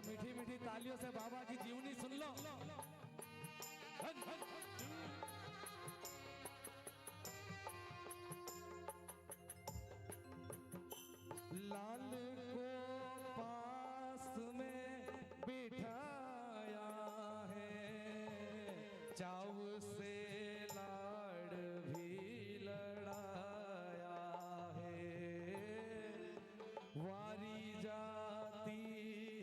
मीठी मीठी तालियों से बाबा की जीवनी सुन लो। लाल को पास में बिठाया है, चाव से लाड़ भी लड़ाया है। वारी जाती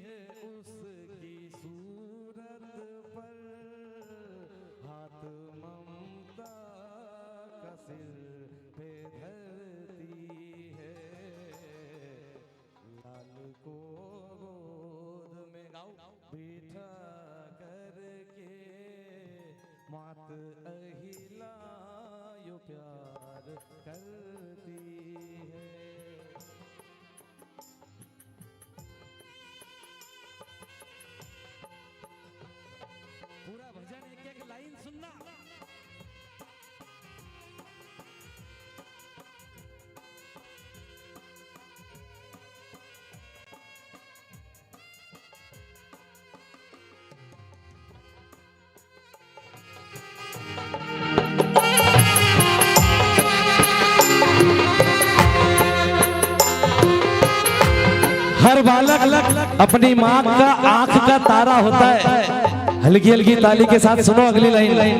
है उसकी सूरत पर, हाथ ममता का सिर पे धरती है। लाल को गोद में बिठा करके मात अहिला यो प्यार करती है। पूरा भजन एक एक लाइन सुनना। हर बालक अपनी माँ का आंख का तारा होता है। हल्की हल्की ताली के साथ सुनो अगली लाइन।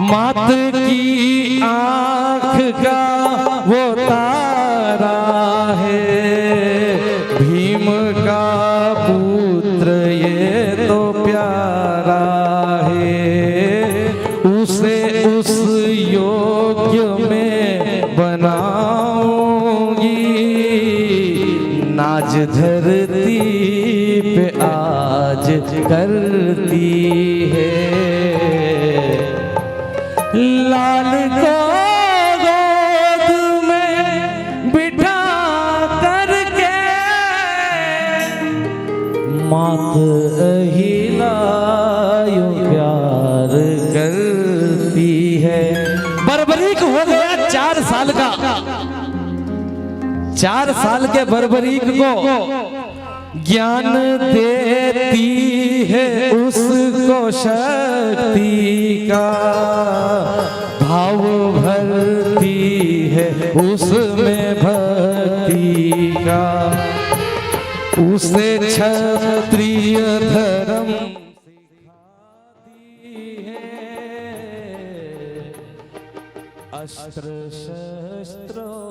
मात की आंख का वो तारा है, भीम का पुत्र ये तो प्यारा है। उसे उस योग्य में बनाऊंगी, नाज धरती पे आज करती है। लाल को गोद में बिठा करके मात अहिला यूं प्यार करती है। बर्बरीक हो गया 4 साल का। 4 साल के बर्बरीक को ज्ञान देती है उसको शक्ति का, भाव भरती है उसमें भक्ति का। उसे क्षत्रिय धर्म सिखाती है, अस्त्र शस्त्रों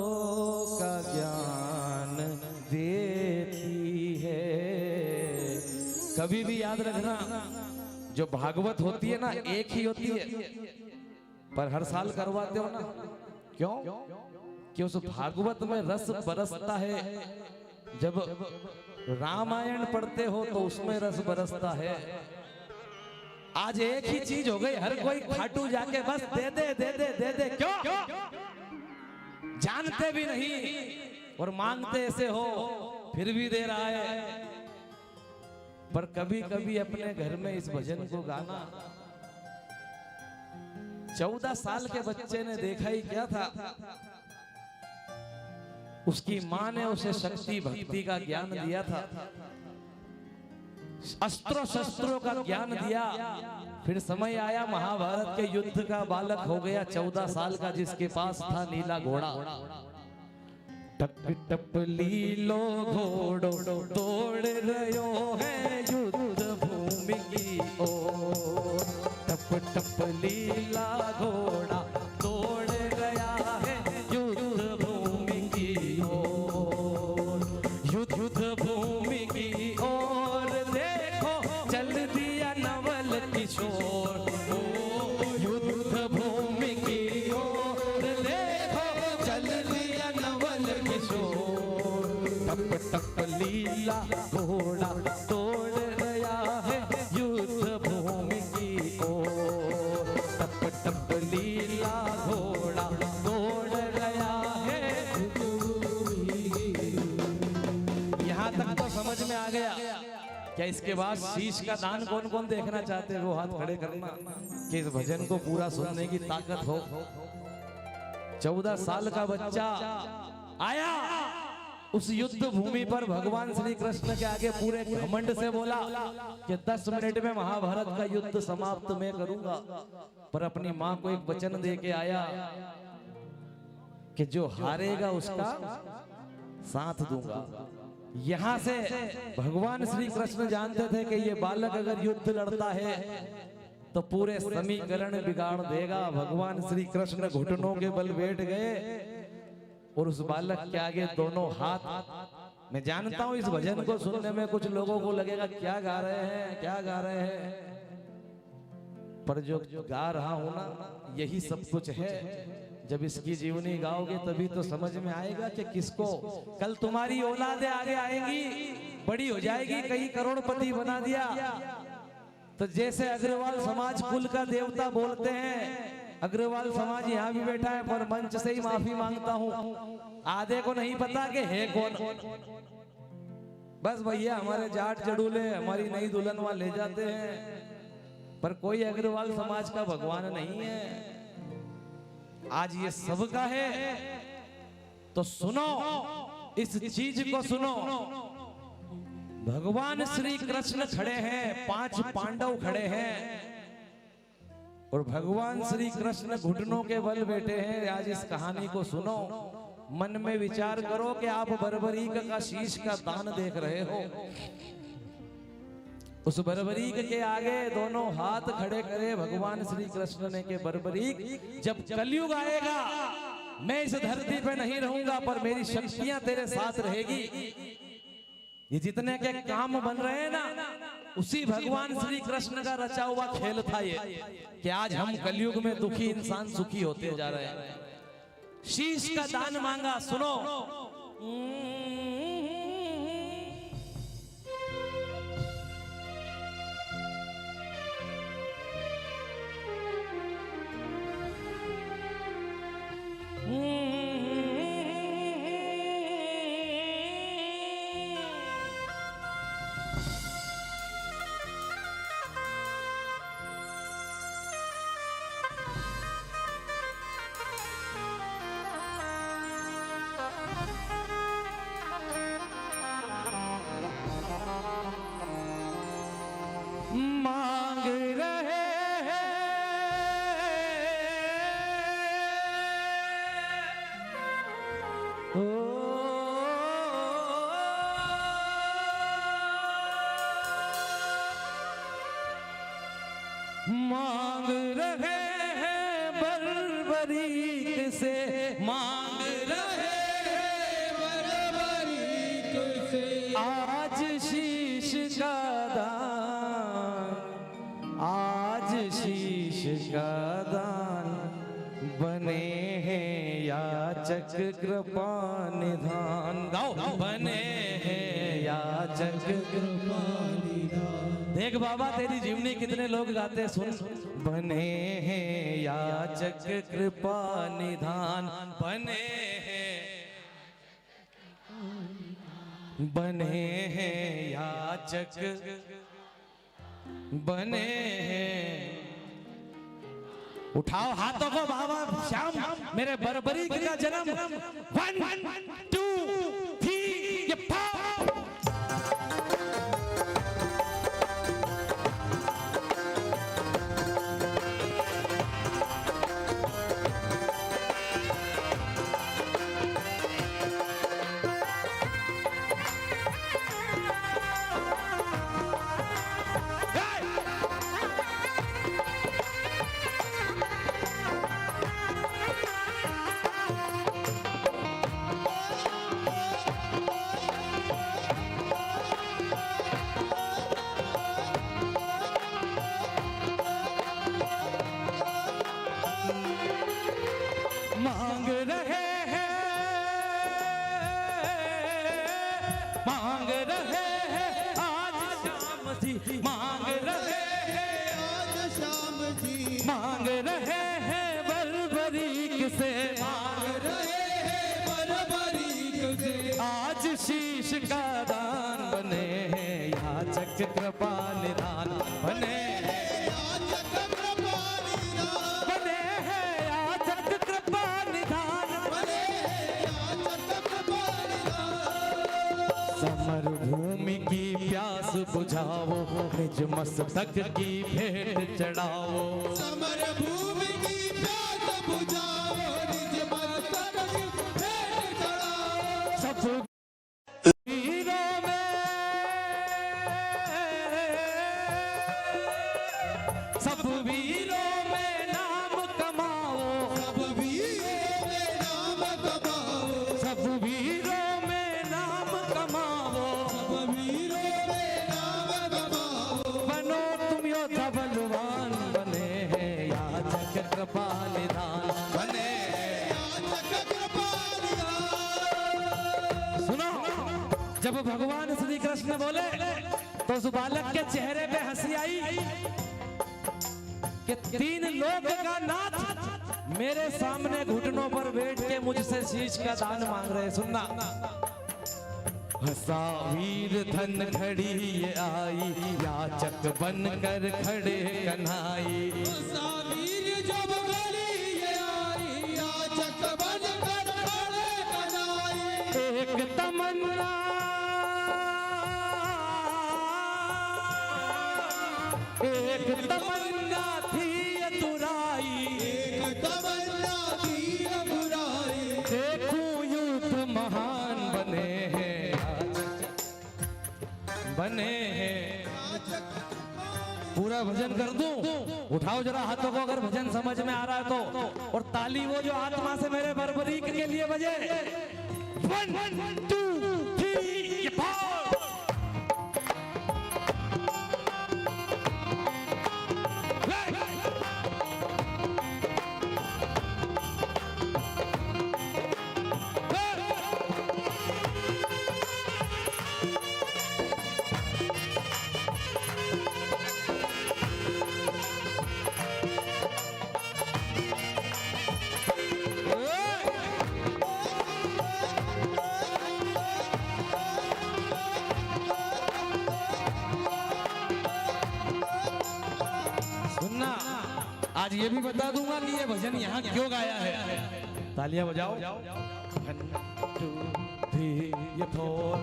का ज्ञान देती है। कभी भी याद रखना, जो भागवत होती है ना एक ही होती है, पर हर साल करवाते हो ना। क्यों? कि उस भागवत में रस बरसता है। जब रामायण पढ़ते हो तो उसमें रस बरसता है। आज एक ही चीज हो गई, हर कोई खाटू जाके बस दे दे दे दे दे दे। क्यों? जानते भी नहीं और मांगते ऐसे हो, फिर भी दे रहा है। पर कभी कभी अपने घर में इस भजन को गाना। 14 साल के बच्चे ने देखा ही क्या था, उसकी मां ने उसे शक्ति भक्ति का ज्ञान दिया था, अस्त्रों शस्त्रों का ज्ञान दिया। फिर समय आया महाभारत के युद्ध का, बालक हो गया 14 साल का, जिसके पास था नीला घोड़ा। टप टप लीलो घोड़ो दौड़ रयो है युद्ध भूमि की ओर। टप टप लीला घोड़ा दौड़ गया है युद्ध भूमि की ओर। युद्ध भूमि की ओर देखो चल दिया नवल किशोर। युद्ध भूमि की ओर देखो चल दिया नवल किशोर। टप टप लीला घोड़ा दौड़ गया है युद्ध भूमि की ओर। टप टप लीला घोड़ा दौड़ गया है। यहाँ तक तो समझ में आ गया। क्या इसके बाद शीश का दान कौन कौन देखना चाहते हैं वो हाथ खड़े करना, कि इस भजन को पूरा सुनने की ताकत हो। 14 साल का बच्चा आया उस युद्ध भूमि पर भगवान श्री कृष्ण के आगे पूरे घमंड से बोला कि 10 मिनट में महाभारत का युद्ध समाप्त मैं करूंगा, पर अपनी मां को एक वचन दे के आया कि जो हारेगा उसका साथ दूंगा। यहां से भगवान श्री कृष्ण जानते थे कि ये बालक अगर युद्ध लड़ता है तो पूरे समीकरण बिगाड़ देगा। भगवान श्री कृष्ण घुटनों के बल बैठ गए और उस बालक के आगे दोनों हाथ। मैं जानता हूं इस भजन को सुनने में कुछ लोगों को लगेगा क्या गा रहे हैं, क्या गा रहे हैं, पर जो गा रहा हूं ना यही सब कुछ है। जब इसकी जीवनी गाओगे तभी तो समझ में आएगा कि किसको कल तुम्हारी औलादें आगे आएंगी, बड़ी हो जाएगी, कई करोड़पति बना दिया। तो जैसे अग्रवाल समाज कुल का देवता बोलते हैं, अग्रवाल समाज यहाँ भी बैठा है, पर मंच से ही माफी मांगता हूँ, आधे को नहीं पता कि है कौन। बस भैया हमारे जाट जड़ूले हमारी नई दुल्हन वहां ले जाते हैं, पर कोई अग्रवाल समाज का भगवान नहीं है। आज ये सबका है, तो सुनो इस चीज को सुनो। भगवान श्री कृष्ण खड़े हैं, 5 पांडव खड़े हैं और भगवान श्री कृष्ण घुटनों के बल बैठे हैं। आज इस कहानी को सुनो, मन में विचार करो कि आप बर्बरीक का शीश का दान देख रहे हो। उस बर्बरीक के आगे दोनों हाथ खड़े करे भगवान श्री कृष्ण ने के बर्बरीक, जब कलयुग आएगा मैं इस धरती पे नहीं रहूंगा, पर मेरी शक्तियां तेरे साथ रहेगी। ये जितने के काम बन रहे हैं ना, उसी भगवान श्री कृष्ण का रचा हुआ खेल था ये, कि आज हम कलयुग में दुखी इंसान सुखी होते जा रहे हैं। शीश का दान मांगा, सुनो। मांग रहे हैं ओ मांग रहे हैं बर्बरीक से, मांग रहे हैं बर्बरीक से आज शीश का दान, आज शीश का दान बने हैं याचक कृपा निधान। गाओ, बने हैं याचक कृपा निधान। देख बाबा तेरी जीवनी कितने लोग गाते, सुन। बने हैं याचक कृपा निधान, बने हैं, बने हैं याचक, बने हैं। उठाओ हाथों को बाबा श्याम, मेरे बर्बरीक का जन्म। 1 2 3 ये मांग रहे हैं, मांग रहे हैं आज शाम जी, मांग रहे हैं आज शाम जी, मांग रहे हैं बर्बरीक से, मांग रहे हैं बर्बरीक से आज शीश का दान। बने हैं याचक कृपा निधान, बने बुझाओ, निज मस्तक की भेंट चढ़ाओ। समर भूमि की प्यास बुझाओ, निज मस्तक की भेंट चढ़ाओ। सब वीरों में, सब वीरों में नाम कमाओ, सब वीरों में नाम कमाओ, सब वीरों में नाम कमाओ, सब वीरों में नाम कमाओ। बनो तुम योद्धा बलवान, बने हैं याचक कृपाल निधान, बने याचक कृपाल निधान। सुनो, जब भगवान श्री कृष्ण बोले तो उस बालक के चेहरे पे हंसी आई कि तीन लोक का नाथ मेरे सामने घुटनों पर बैठ के मुझसे शीश का दान मांग रहे। सुनना, हंसा वीर धन खड़ी ये आई, याचक बनकर खड़े कन्हाई। वीर जब गली ये आई, याचक बनकर खड़े कन्हाई। एक तमन्ना, एक तमन्ना थी अधूराई, एक तमन्ना थी बुराई। देखूं युद्ध महान, बने हैं बने हैं। पूरा भजन कर दूं? उठाओ जरा हाथों को अगर भजन समझ में आ रहा है तो, और ताली वो जो आत्मा से मेरे बरबरीक के लिए बजे। 1 2 3 4। सुनना, आज ये भी बता दूंगा कि ये भजन यहाँ क्यों गाया है। तालियां बजाओ। 1 2 3 4।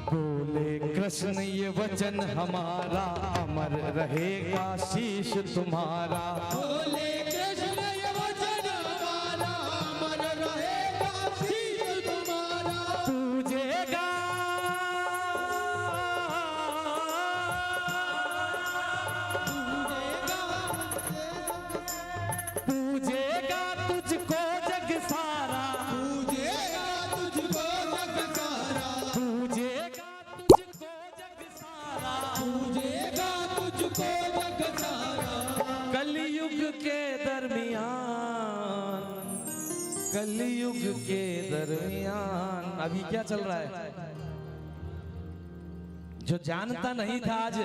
बोले कृष्ण ये वचन हमारा, अमर रहेगा शीश तुम्हारा। बोले कृष्ण ये वचन हमारा, अमर रहेगा शीश तुम्हारा। पूजेगा पूजेगा तुझको जग सारा, पूजेगा तुझको जग सारा, पूजेगा तुझको जग सारा। पूजेगा तुझको जग सारा। कलयुग के दरमियान, कलयुग के दरमियान अभी क्या चल रहा है? जो जानता नहीं था आज,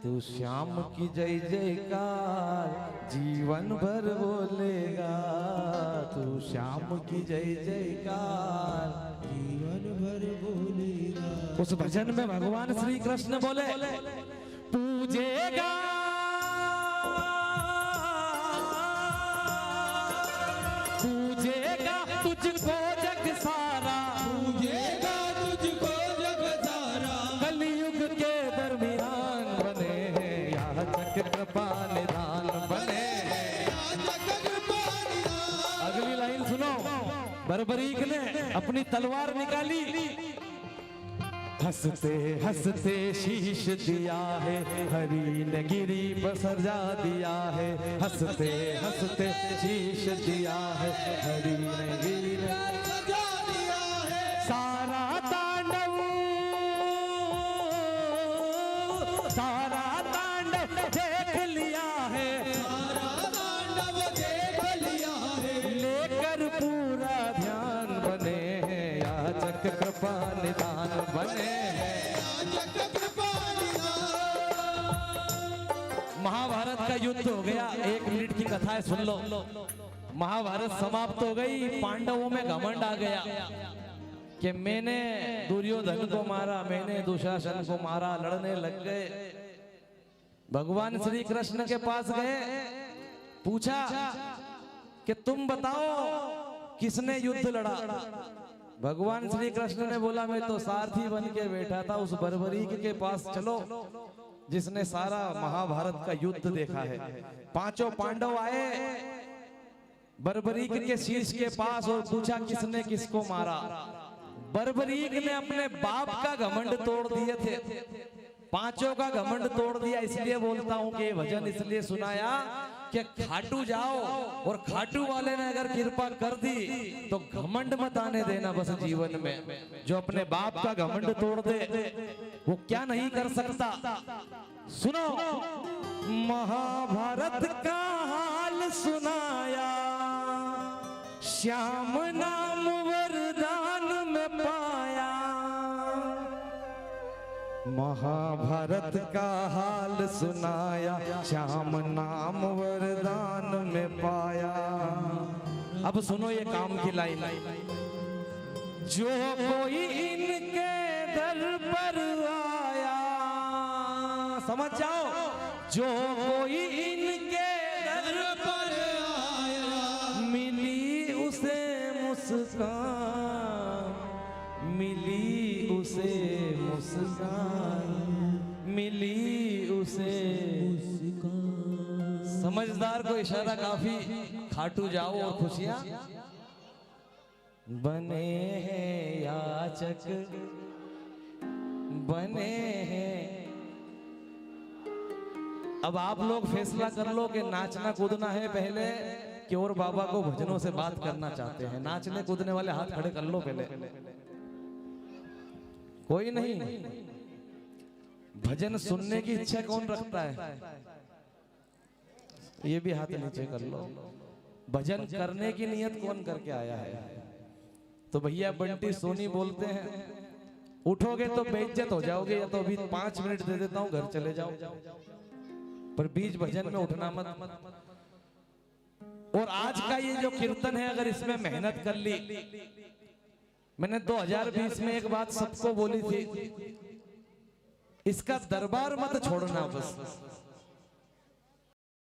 तू श्याम की जय जयकार जीवन भर बोलेगा। तू श्याम की जय जयकार जीवन भर बोलेगा। उस भजन में भगवान श्री कृष्ण बोले, पूजेगा पूजेगा तुझको जग सारा, पूजेगा तुझको जग सारा। कलयुग के दरमियान, बने हैं याचक कृपा निधान, बने हैं। याचक कृपा निधान। अगली लाइन सुनो, बरबरीक ने अपनी तलवार निकाली, हंसते हंसते शीश दिया है, हरि ने गिरी पर सजा दिया है। हंसते हंसते शीश दिया है, हरि ने गिरी पर सजा दिया है। सारा तांडव, सारा तांडव देख लिया है, सारा तांडव देख लिया है। लेकर पूरा ध्यान, बने हैं याचक कृपा निधान, बने हैं। याचक कृपा निधान। महाभारत का युद्ध हो गया, 1 मिनट की कथा है, सुन लो। महाभारत समाप्त हो गई, पांडवों में घमंड आ गया कि मैंने दुर्योधन को मारा, मैंने दुशासन को मारा, लड़ने लग गए। भगवान श्री कृष्ण के पास गए, पूछा कि तुम बताओ किसने युद्ध लड़ा। भगवान श्री कृष्ण ने बोला मैं तो सारथी बन के बैठा था उस बर्बरीक के पास चलो जिसने सारा महाभारत का युद्ध देखा है। पांचों पांडव आए बर्बरीक के शीश के पास और पूछा किसने किसको मारा। बर्बरीक ने अपने बाप का घमंड तोड़ दिए थे, पांचों का घमंड तोड़ दिया। इसलिए बोलता हूं कि ये भजन इसलिए सुनाया कि खाटू जाओ और खाटू वाले ने अगर कृपा कर दी तो घमंड मत आने देना बस जीवन में। जो अपने बाप का घमंड तोड़ दे वो क्या नहीं कर सकता। सुनो महाभारत का हाल सुनाया, श्याम नाम वरदान में पाया। महाभारत का हाल सुनाया, श्याम नाम वरदान में पाया। अब सुनो ये काम की लाइन, जो कोई इनके दर पर आया, समझ जाओ, जो कोई इनके दर पर आया, मिली उसे मुस्कान, मिली उसे मुस्कान, मिली उसे मुस्कान। समझदार को इशारा काफी, खाटू जाओ और खुशियां बने हैं याचक, बने हैं। अब आप लोग फैसला कर लो कि नाचना कूदना है पहले कि और बाबा को भजनों से बात करना चाहते हैं। नाचने कूदने वाले हाथ खड़े कर लो पहले। कोई नहीं, भजन सुनने की इच्छा कौन रखता है? ये भी हाथ नीचे कर लो। भजन करने की नियत कौन करके आया है? तो भैया बंटी सोनी बोलते हैं उठोगे तो बेइज्जत हो जाओगे, या तो अभी 5 मिनट दे देता हूं घर चले जाओ, पर बीच भजन में उठना मत। और आज का ये जो कीर्तन है अगर इसमें मेहनत कर ली, मैंने 2020 में एक बात सबको बोली थी, इसका दरबार मत छोड़ना बस।